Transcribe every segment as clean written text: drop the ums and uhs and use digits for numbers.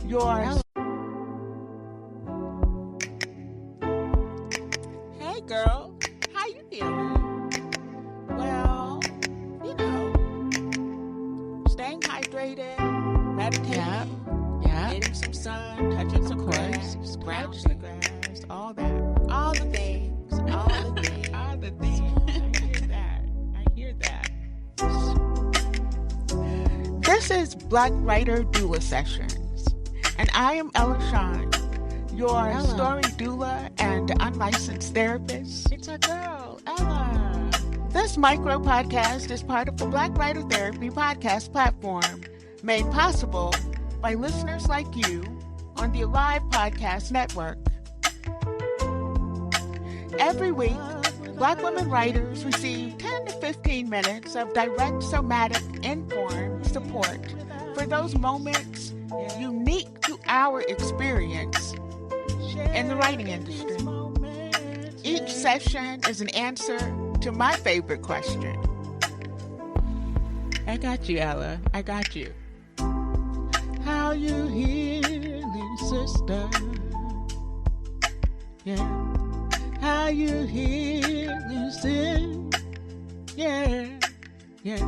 yours. Hey girl, how you feeling? Well, staying hydrated, meditating, getting some sun, touching some grass, scratching the grass, all that. All the things. All the things. All the things. I hear that. This is Black Writer Doula Sessions, and I am Ella Shawn, your story doula and unlicensed therapist. It's a girl, Ella. This micro podcast is part of the Black Writer Therapy podcast platform, made possible by listeners like you on the Alive Podcast Network. Every week, Black women writers receive 10 to 15 minutes of direct somatic informed support for those moments unique to our experience in the writing industry. Each session is an answer to my favorite question. I got you, Ella. I got you. How you healing, sister? Yeah. How you healing, sister? Yeah. Yeah.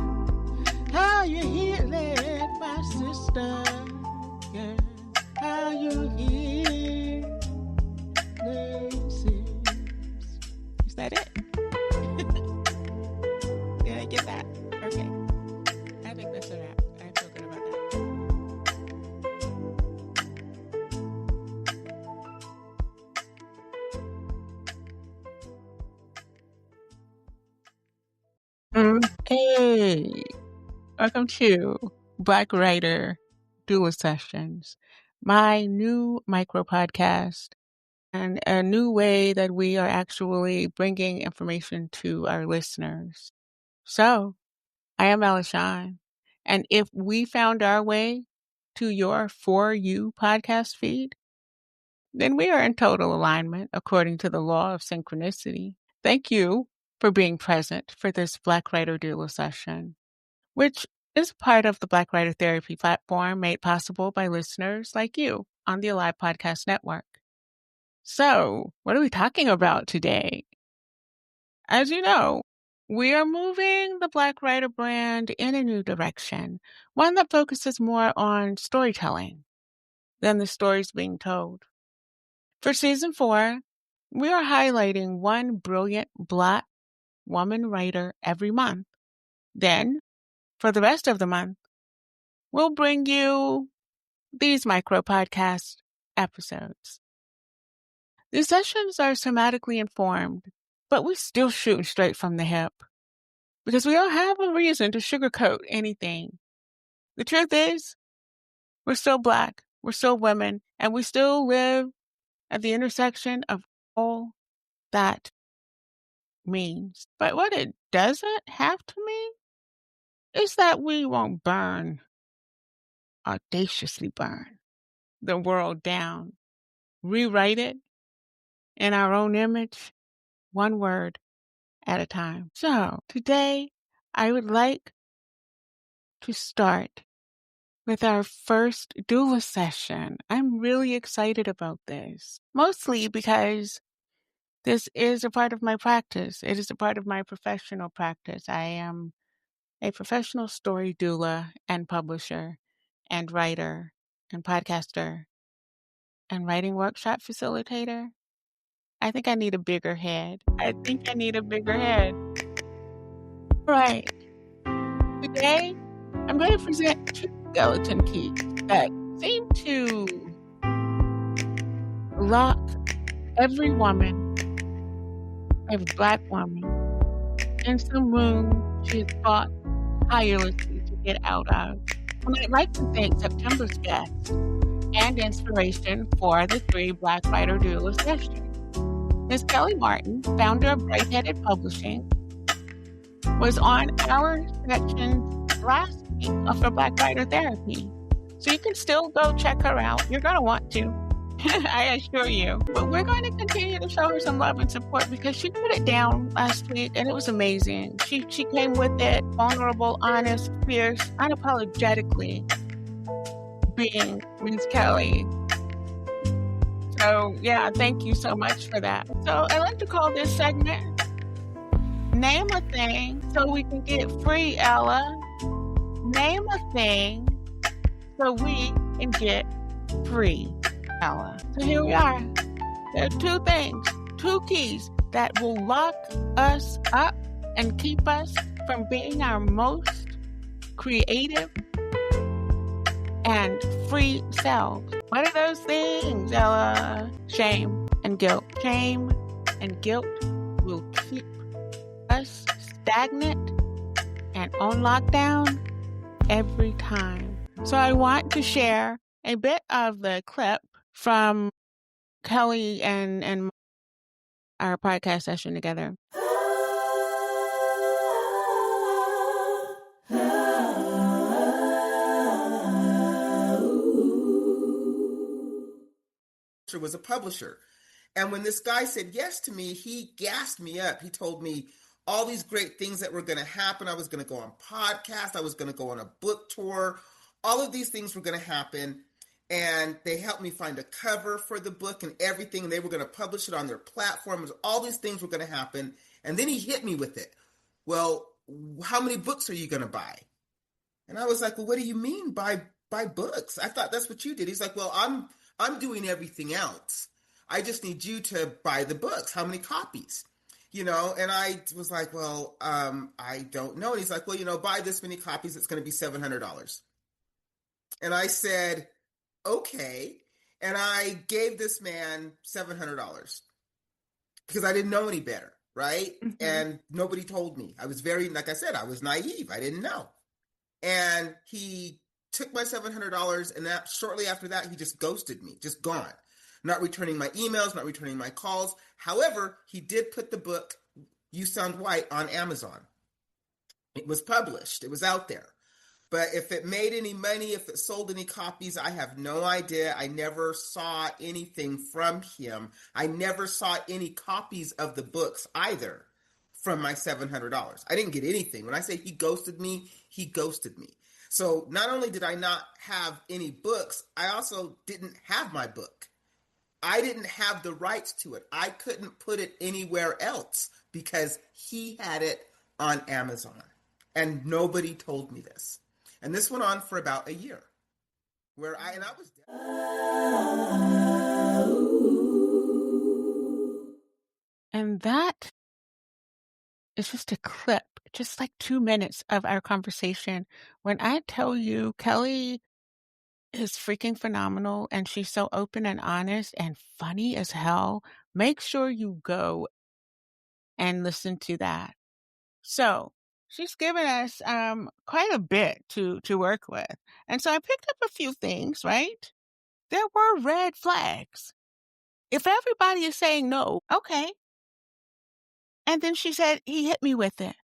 How you healing, my sister? Yeah. How you healing, sis? Is that it? Did I get that? Okay. I think that's a wrap. I feel good about that. Hey, welcome to Black Writer Doula Sessions, my new micro podcast and a new way that we are actually bringing information to our listeners. So, I am Ella Shawn, and if we found our way to your For You podcast feed, then we are in total alignment according to the law of synchronicity. Thank you for being present for this Black Writer Doula session, which is part of the Black Writer Therapy platform made possible by listeners like you on the Alive Podcast Network. So, what are we talking about today? As you know, we are moving the Black Writer brand in a new direction, one that focuses more on storytelling than the stories being told. For season 4, we are highlighting one brilliant Black woman writer every month. Then, for the rest of the month, we'll bring you these micro podcast episodes. These sessions are somatically informed, but we're still shooting straight from the hip because we don't have a reason to sugarcoat anything. The truth is, we're still Black, we're still women, and we still live at the intersection of all that means. But what it doesn't have to mean is that we won't audaciously burn the world down, rewrite it in our own image, one word at a time. So today, I would like to start with our first doula session. I'm really excited about this, mostly because this is a part of my practice. It is a part of my professional practice. I am a professional story doula and publisher and writer and podcaster and writing workshop facilitator. I think I need a bigger head. Right. Today, I'm going to present 2 skeleton keys that seem to lock every woman, every Black woman, in some room she has fought tirelessly to get out of. And I'd like to thank September's guest and inspiration for the 3 Black Writer Doula Sessions. Ms. Kelly Martin, founder of Bright-Headed Publishing, was on our section last week for Black Writer Therapy. So you can still go check her out. You're going to want to, I assure you. But we're going to continue to show her some love and support because she put it down last week and it was amazing. She came with it, vulnerable, honest, fierce, unapologetically being Ms. Kelly. So, yeah, thank you so much for that. So, I like to call this segment Name a Thing So We Can Get Free, Ella. Name a thing so we can get free, Ella. So here we are. There are two things, two keys that will lock us up and keep us from being our most creative and free selves. What are those things, Ella? Shame and guilt. Shame and guilt will keep us stagnant and on lockdown every time. So I want to share a bit of the clip from Kelly and our podcast session together. Was a publisher. And when this guy said yes to me, he gassed me up. He told me all these great things that were going to happen. I was going to go on podcasts. I was going to go on a book tour. All of these things were going to happen. And they helped me find a cover for the book and everything. And they were going to publish it on their platforms. All these things were going to happen. And then he hit me with it. Well, how many books are you going to buy? And I was like, well, what do you mean buy books? I thought that's what you did. He's like, well, I'm doing everything else. I just need you to buy the books. How many copies? And I was like, well, I don't know. And he's like, well, buy this many copies. It's going to be $700. And I said, okay. And I gave this man $700 because I didn't know any better, right? Mm-hmm. And nobody told me. I was like I said, I was naive. I didn't know. And he took my $700, and that shortly after that, he just ghosted me, just gone. Not returning my emails, not returning my calls. However, he did put the book, You Sound White, on Amazon. It was published. It was out there. But if it made any money, if it sold any copies, I have no idea. I never saw anything from him. I never saw any copies of the books either from my $700. I didn't get anything. When I say he ghosted me, he ghosted me. So not only did I not have any books, I also didn't have my book. I didn't have the rights to it. I couldn't put it anywhere else because he had it on Amazon. And nobody told me this. And this went on for about a year. And that is just a clip, just like 2 minutes of our conversation. When I tell you, Kelly is freaking phenomenal and she's so open and honest and funny as hell, make sure you go and listen to that. So she's given us quite a bit to work with. And so I picked up a few things, right? There were red flags. If everybody is saying no, okay. And then she said, he hit me with it.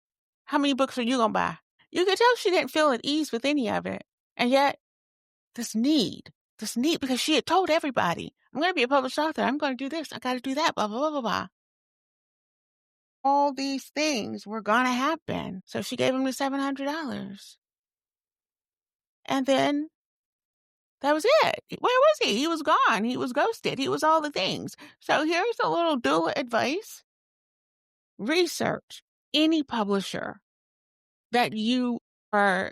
How many books are you going to buy? You could tell she didn't feel at ease with any of it. And yet, this need, because she had told everybody, I'm going to be a published author. I'm going to do this. I got to do that, blah, blah, blah, blah, blah. All these things were going to happen. So she gave him the $700. And then that was it. Where was he? He was gone. He was ghosted. He was all the things. So here's a little doula advice. Research any publisher that you are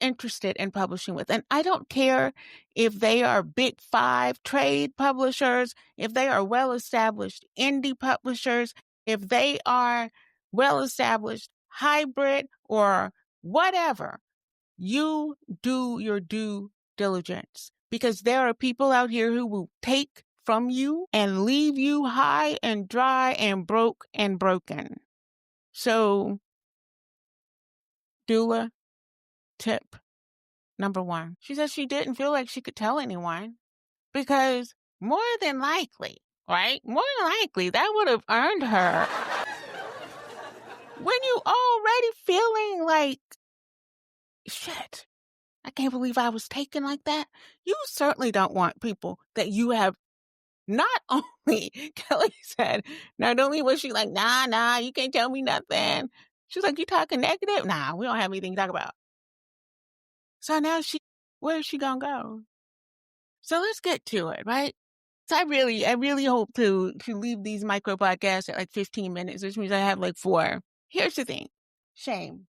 interested in publishing with. And I don't care if they are big 5 trade publishers, if they are well-established indie publishers, if they are well-established hybrid or whatever. You do your due diligence because there are people out here who will take from you and leave you high and dry and broke and broken. So, doula tip number 1. She says she didn't feel like she could tell anyone because more than likely, right? More than likely, that would have earned her. When you already feeling like, shit, I can't believe I was taken like that. You certainly don't want people that you have not only, Kelly said, not only was she like, nah, you can't tell me nothing. She was like, you talking negative? Nah, we don't have anything to talk about. So now where's she gonna go? So let's get to it, right? So I really hope to leave these micro podcasts at like 15 minutes, which means I have like 4. Here's the thing. Shame.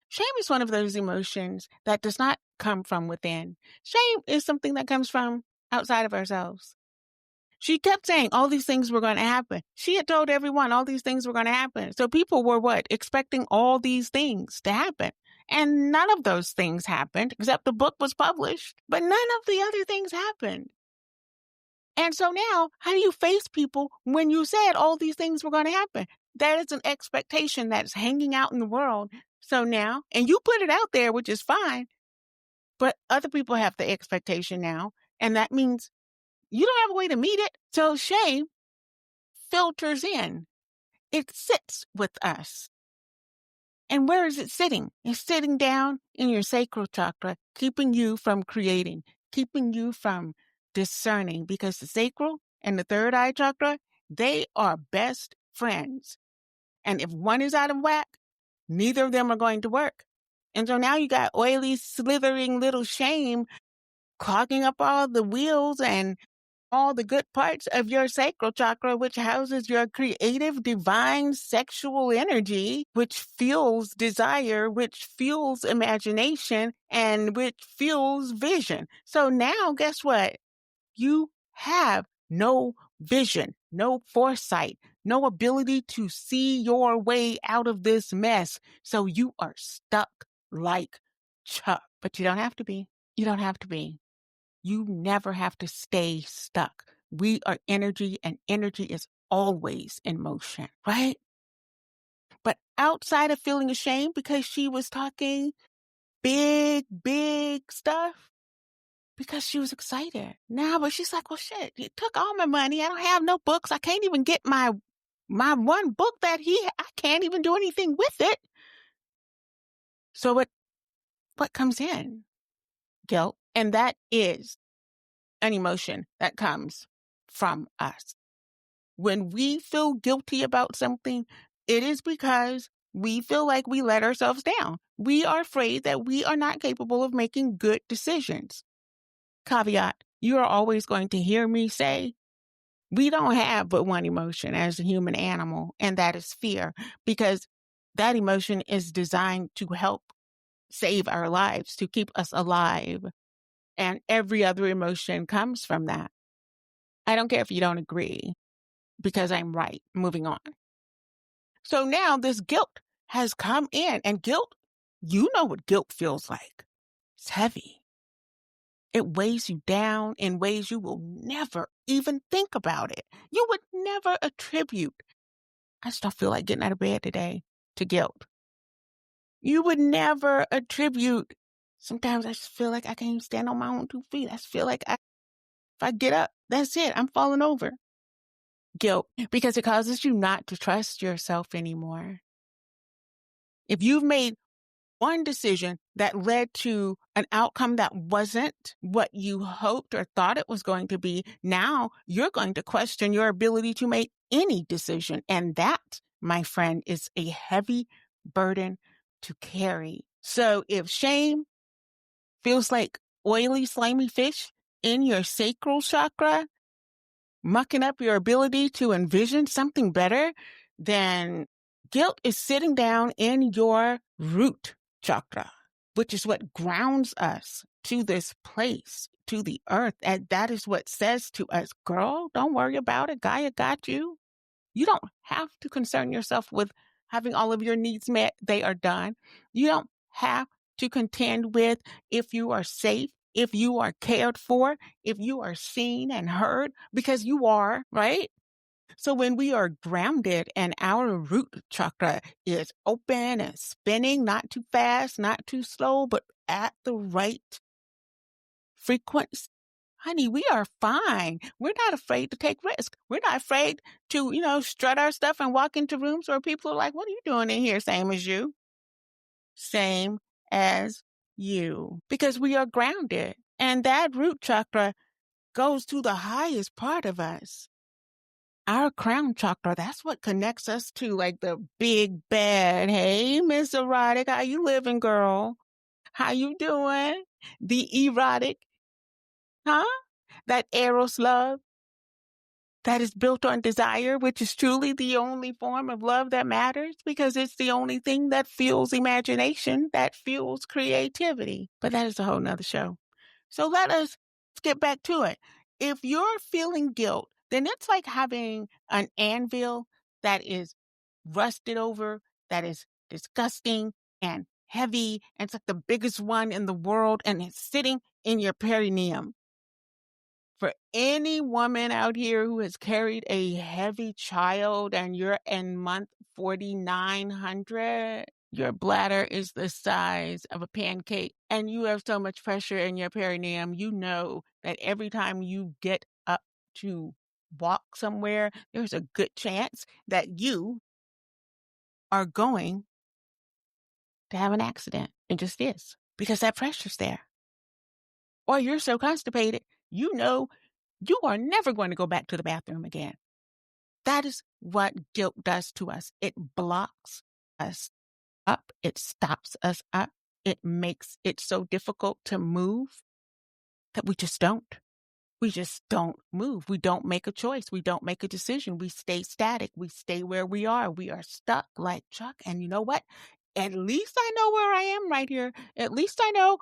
Shame is one of those emotions that does not come from within. Shame is something that comes from outside of ourselves. She kept saying all these things were going to happen. She had told everyone all these things were going to happen. So people were what? Expecting all these things to happen. And none of those things happened, except the book was published. But none of the other things happened. And so now, how do you face people when you said all these things were going to happen? That is an expectation that's hanging out in the world. So now, and you put it out there, which is fine, but other people have the expectation now. And that means you don't have a way to meet it. So shame filters in. It sits with us. And where is it sitting? It's sitting down in your sacral chakra, keeping you from creating, keeping you from discerning, because the sacral and the third eye chakra, they are best friends. And if one is out of whack, neither of them are going to work. And so now you got oily, slithering little shame clogging up all the wheels and all the good parts of your sacral chakra, which houses your creative, divine, sexual energy, which fuels desire, which fuels imagination, and which fuels vision. So now, guess what? You have no vision, no foresight, no ability to see your way out of this mess. So you are stuck like Chuck. But you don't have to be. You don't have to be. You never have to stay stuck. We are energy, and energy is always in motion, right? But outside of feeling ashamed because she was talking big, big stuff, because she was excited. Now, but she's like, well, shit, you took all my money. I don't have no books. I can't even get my one book that I can't even do anything with it. So what comes in? Guilt. And that is an emotion that comes from us. When we feel guilty about something, it is because we feel like we let ourselves down. We are afraid that we are not capable of making good decisions. Caveat, you are always going to hear me say, we don't have but one emotion as a human animal, and that is fear, because that emotion is designed to help save our lives, to keep us alive. And every other emotion comes from that. I don't care if you don't agree, because I'm right. Moving on. So now this guilt has come in, and guilt, you know what guilt feels like. It's heavy. It weighs you down in ways you will never even think about it. You would never attribute, I just don't feel like getting out of bed today, to guilt. You would never attribute, sometimes I just feel like I can't even stand on my own 2 feet. I just feel like if I get up, that's it. I'm falling over. Guilt, because it causes you not to trust yourself anymore. If you've made one decision that led to an outcome that wasn't what you hoped or thought it was going to be, now you're going to question your ability to make any decision. And that, my friend, is a heavy burden to carry. So if shame feels like oily, slimy fish in your sacral chakra, mucking up your ability to envision something better, then guilt is sitting down in your root chakra, which is what grounds us to this place, to the earth. And that is what says to us, girl, don't worry about it. Gaia got you. You don't have to concern yourself with having all of your needs met. They are done. You don't have to contend with if you are safe, if you are cared for, if you are seen and heard, because you are, right? So when we are grounded and our root chakra is open and spinning, not too fast, not too slow, but at the right frequency, honey, we are fine. We're not afraid to take risks. We're not afraid to, strut our stuff and walk into rooms where people are like, what are you doing in here? Same as you. Same as you. Because we are grounded. And that root chakra goes to the highest part of us. Our crown chakra, that's what connects us to like the big bad. Hey, Miss Erotic, how you living, girl? How you doing? the erotic, huh? That eros love that is built on desire, which is truly the only form of love that matters because it's the only thing that fuels imagination, that fuels creativity. But that is a whole nother show. So let's get back to it. If you're feeling guilt, then it's like having an anvil that is rusted over, that is disgusting and heavy. And it's like the biggest one in the world and it's sitting in your perineum. For any woman out here who has carried a heavy child and you're in month 4,900, your bladder is the size of a pancake and you have so much pressure in your perineum, you know that every time you get up to walk somewhere, there's a good chance that you are going to have an accident. It just is because that pressure's there. Or you're so constipated, you know you are never going to go back to the bathroom again. That is what guilt does to us. It blocks us up. It stops us up. It makes it so difficult to move that we just don't. We just don't move. We don't make a choice. We don't make a decision. We stay static. We stay where we are. We are stuck like Chuck. And you know what? At least I know where I am right here. At least I know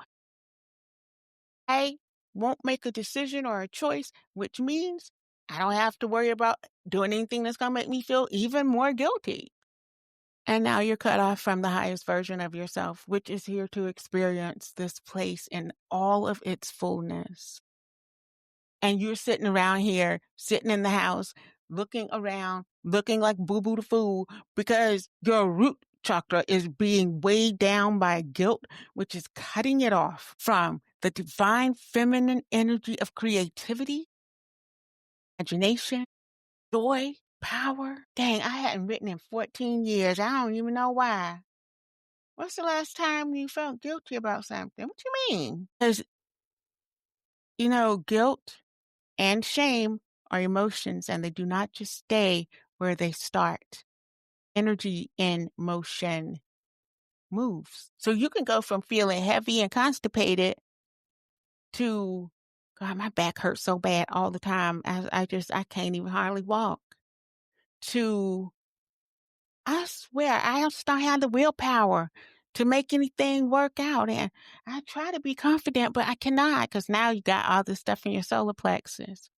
I won't make a decision or a choice, which means I don't have to worry about doing anything that's going to make me feel even more guilty. And now you're cut off from the highest version of yourself, which is here to experience this place in all of its fullness. And you're sitting around here, sitting in the house, looking around, looking like boo-boo the fool because your root chakra is being weighed down by guilt, which is cutting it off from the divine feminine energy of creativity, imagination, joy, power. Dang, I hadn't written in 14 years. I don't even know why. What's the last time you felt guilty about something? What you mean? Because, guilt and shame are emotions and they do not just stay where they start. Energy in motion moves. So you can go from feeling heavy and constipated to, God, my back hurts so bad all the time. I can't even hardly walk. To, I swear, I just don't have the willpower to make anything work out. And I try to be confident, but I cannot because now you got all this stuff in your solar plexus.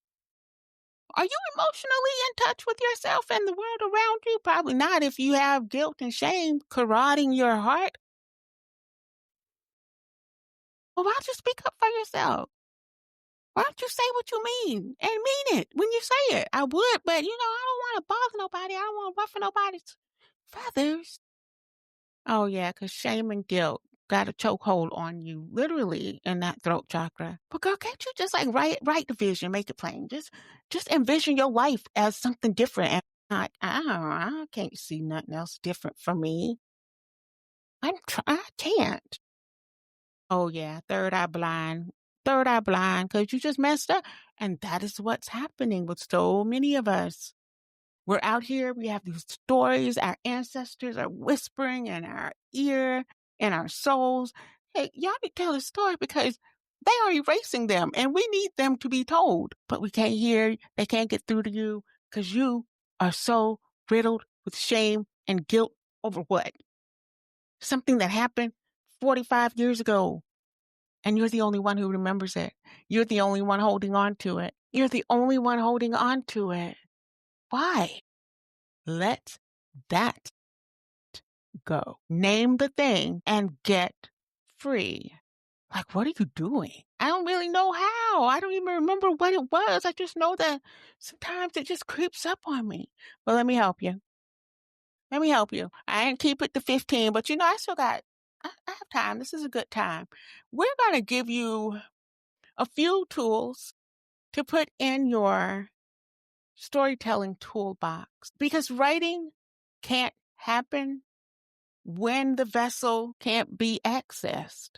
Are you emotionally in touch with yourself and the world around you? Probably not if you have guilt and shame corroding your heart. Well, why don't you speak up for yourself? Why don't you say what you mean and mean it when you say it? I would, but I don't want to bother nobody. I don't want to ruffle nobody's feathers. Oh, yeah, because shame and guilt got a chokehold on you, literally, in that throat chakra. But girl, can't you just write the vision, make it plain? Just envision your life as something different. And I can't see nothing else different from me. I can't. Oh, yeah, third eye blind, because you just messed up. And that is what's happening with so many of us. We're out here, we have these stories, our ancestors are whispering in our ear, in our souls. Hey, y'all need to tell the story because they are erasing them and we need them to be told. But we can't hear, they can't get through to you because you are so riddled with shame and guilt over what? Something that happened 45 years ago. And you're the only one who remembers it. You're the only one holding on to it. You're the only one holding on to it. Why? Let that go. Name the thing and get free. Like, what are you doing? I don't really know how. I don't even remember what it was. I just know that sometimes it just creeps up on me. Well, let me help you. I didn't keep it to 15, but I still I have time. This is a good time. We're going to give you a few tools to put in your storytelling toolbox because writing can't happen when the vessel can't be accessed.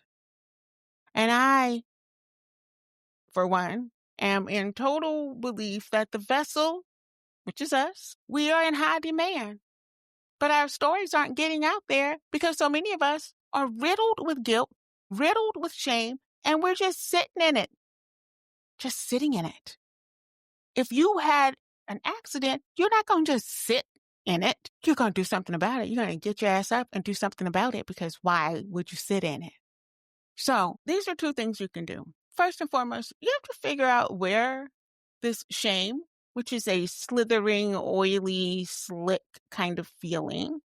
And I, for one, am in total belief that the vessel, which is us, we are in high demand. But our stories aren't getting out there because so many of us are riddled with guilt, riddled with shame, And we're just sitting in it, just sitting in it. If you had an accident, you're not going to just sit in it. You're going to do something about it. You're going to get your ass up and do something about it, because why would you sit in it? So these are two things you can do. First and foremost, you have to figure out where this shame, which is a slithering, oily, slick kind of feeling,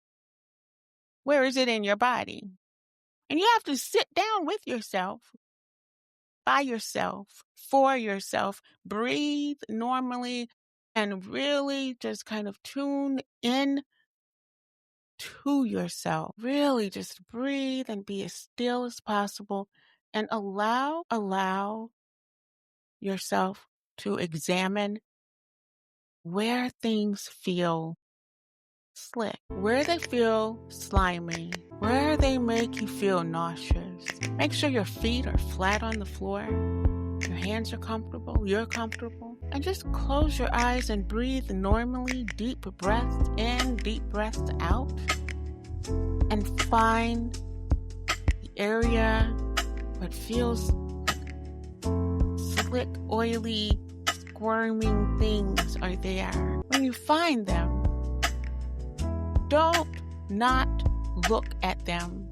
where is it in your body? And you have to sit down with yourself, by yourself, for yourself, breathe normally, and really just kind of tune in to yourself. Really just breathe and be as still as possible, and allow yourself to examine where things feel slick, where they feel slimy, where they make you feel nauseous. Make sure your feet are flat on the floor, your hands are comfortable, you're comfortable, and just close your eyes and breathe normally. Deep breaths in, deep breaths out, and find the area that feels slick, oily, squirming things are there. When you find them, don't not look at them,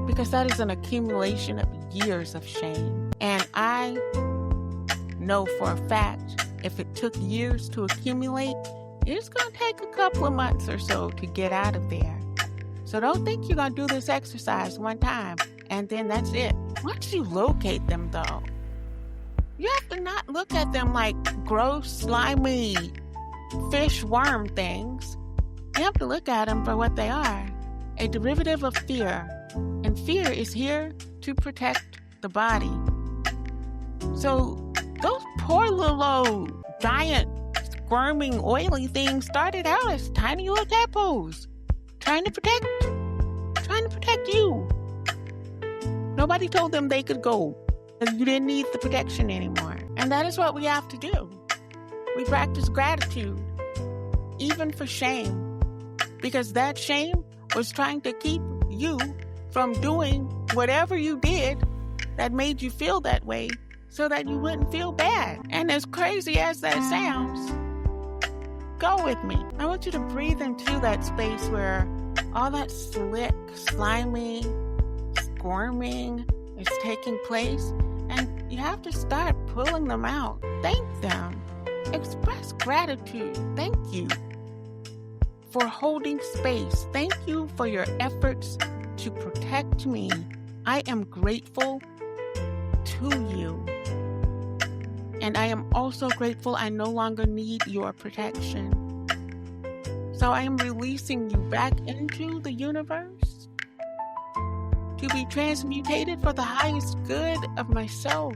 because that is an accumulation of years of shame. And I know for a fact, if it took years to accumulate, it's going to take a couple of months or so to get out of there. So don't think you're going to do this exercise one time and then that's it. Once you locate them, though, you have to not look at them like gross, slimy fish worm things. You have to look at them for what they are, a derivative of fear. And fear is here to protect the body. So those poor little old giant squirming oily things started out as tiny little tadpoles trying to protect you. Nobody told them they could go, because you didn't need the protection anymore. And that is what we have to do. We practice gratitude, even for shame, because that shame was trying to keep you from doing whatever you did that made you feel that way, so that you wouldn't feel bad. And as crazy as that sounds, go with me. I want you to breathe into that space where all that slick, slimy, squirming is taking place, and you have to start pulling them out. Thank them. Express gratitude. Thank you for holding space. Thank you for your efforts to protect me. I am grateful to you. And I am also grateful I no longer need your protection. So I am releasing you back into the universe to be transmutated for the highest good of myself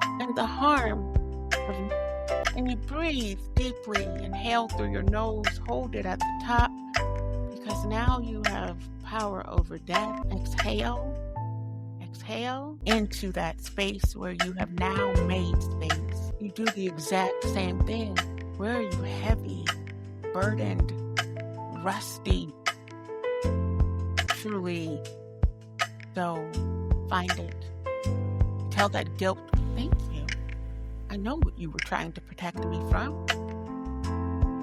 and the harm of me. And you breathe deeply, inhale through your nose, hold it at the top, because now you have power over death. Exhale into that space where you have now made space. You do the exact same thing. Where are you heavy, burdened, rusty? Truly, so find it. Tell that guilt, thank you. I know what you were trying to protect me from,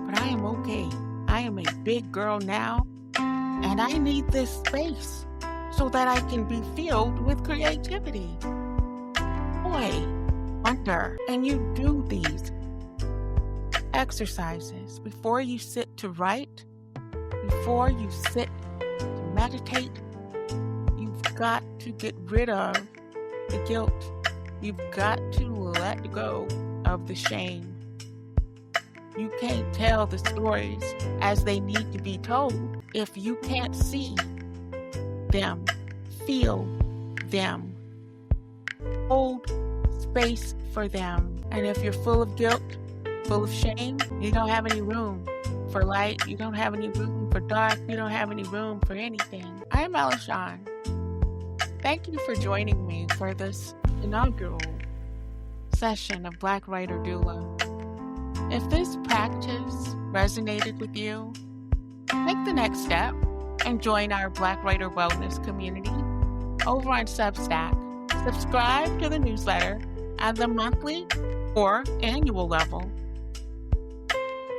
but I am okay. I am a big girl now, and I need this space so that I can be filled with creativity, joy, wonder. And you do these exercises before you sit to write, before you sit to meditate. You've got to get rid of the guilt. You've got to let go of the shame. You can't tell the stories as they need to be told if you can't see them, feel them, hold space for them. And if you're full of guilt, full of shame, you don't have any room for light. You don't have any room for dark. You don't have any room for anything. I am Ella Shawn. Thank you for joining me for this inaugural session of Black Writer Doula. If this practice resonated with you, take the next step and join our Black Writer Wellness community over on Substack. Subscribe to the newsletter at the monthly or annual level.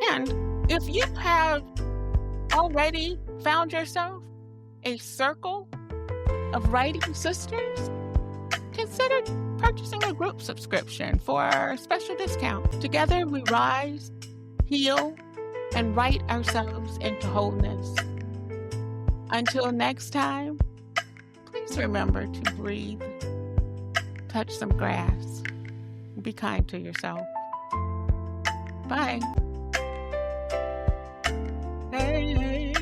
And if you have already found yourself a circle of writing sisters, consider purchasing a group subscription for a special discount. Together we rise, heal, and write ourselves into wholeness. Until next time, please remember to breathe, touch some grass, and be kind to yourself. Bye. Hey,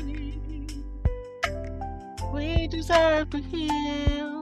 we deserve to heal.